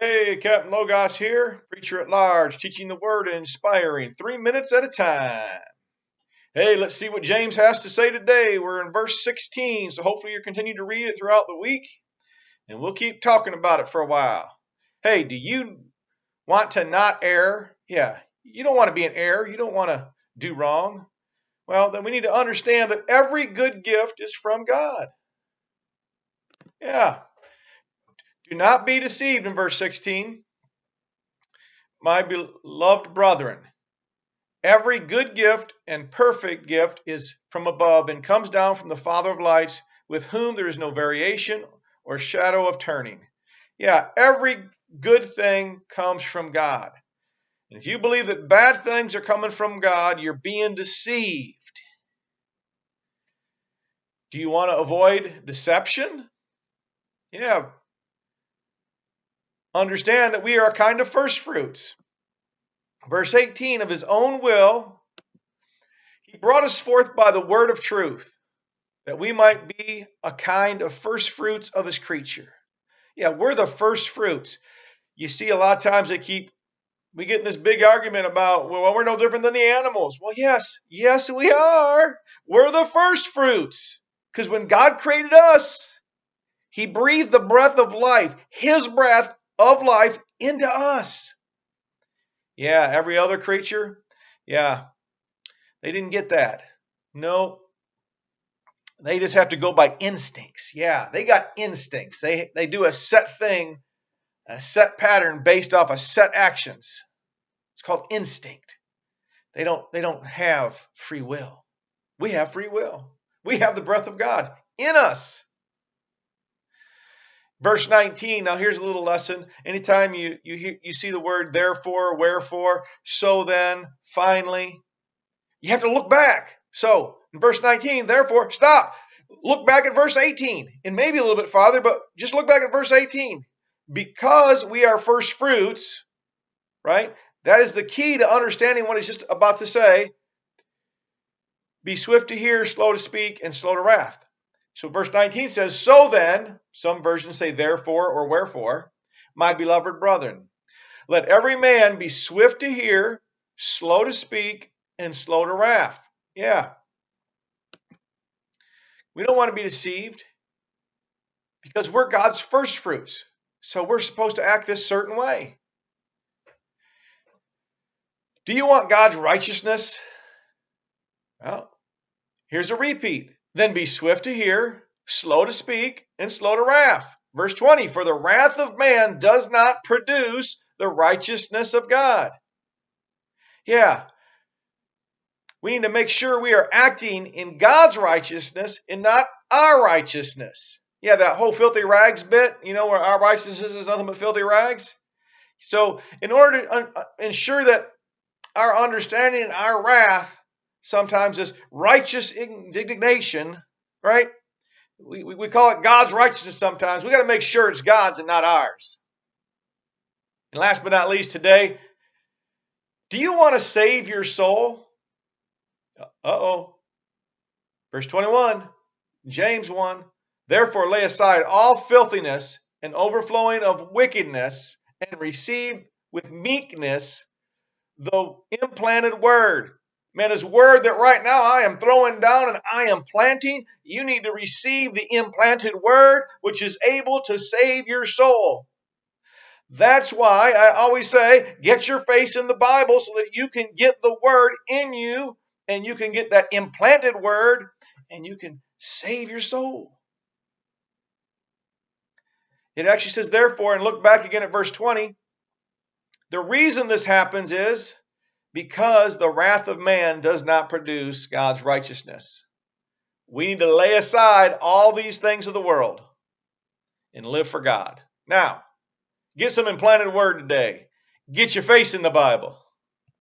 Hey, Capt Logos here, preacher at large, teaching the word and inspiring 3 minutes at a time. Hey, let's see what James has to say today. We're in verse 16, so hopefully you'll continue to read it throughout the week, and we'll keep talking about it for a while. Hey, do you want to not err? Yeah, you don't want to be in error. You don't want to do wrong. Well, then we need to understand that every good gift is from God. Yeah. Do not be deceived in verse 16. My beloved brethren, every good gift and perfect gift is from above and comes down from the Father of lights, with whom there is no variation or shadow of turning. Yeah, every good thing comes from God. And if you believe that bad things are coming from God, you're being deceived. Do you want to avoid deception? Yeah. Understand that we are a kind of first fruits. Verse 18, of his own will, he brought us forth by the word of truth, that we might be a kind of first fruits of his creature. Yeah, we're the first fruits. You see, a lot of times we get in this big argument about, well, we're no different than the animals. Well, yes, we are. We're the first fruits. Because when God created us, he breathed the breath of life, his breath of life into us. Yeah, every other creature, yeah, they didn't get that. No, they just have to go by instincts. Yeah, they got instincts. They do a set thing, a set pattern based off of set actions. It's called instinct. They don't have free will. We have free will. We have the breath of God in us. Verse 19, now here's a little lesson. Anytime you see the word therefore, wherefore, so then, finally, you have to look back. So, in verse 19, therefore, stop. Look back at verse 18, and maybe a little bit farther, but just look back at verse 18. Because we are first fruits, right? That is the key to understanding what he's just about to say. Be swift to hear, slow to speak, and slow to wrath. So verse 19 says, so then, some versions say therefore or wherefore, my beloved brethren, let every man be swift to hear, slow to speak, and slow to wrath. Yeah. We don't want to be deceived because we're God's first fruits. So we're supposed to act this certain way. Do you want God's righteousness? Well, here's a repeat. Then be swift to hear, slow to speak, and slow to wrath. Verse 20, for the wrath of man does not produce the righteousness of God. Yeah. We need to make sure we are acting in God's righteousness and not our righteousness. Yeah, that whole filthy rags bit, where our righteousness is nothing but filthy rags. So in order to ensure that our understanding and our wrath sometimes is righteous indignation, right? We call it God's righteousness sometimes. We got to make sure it's God's and not ours. And last but not least today, do you want to save your soul? Uh-oh. Verse 21, James 1, therefore lay aside all filthiness and overflowing of wickedness and receive with meekness the implanted word. Man, this word that right now I am throwing down and I am planting, you need to receive the implanted word, which is able to save your soul. That's why I always say, get your face in the Bible so that you can get the word in you and you can get that implanted word and you can save your soul. It actually says, therefore, and look back again at verse 20, the reason this happens is because the wrath of man does not produce God's righteousness. We need to lay aside all these things of the world and live for God. Now, get some implanted word today. Get your face in the Bible.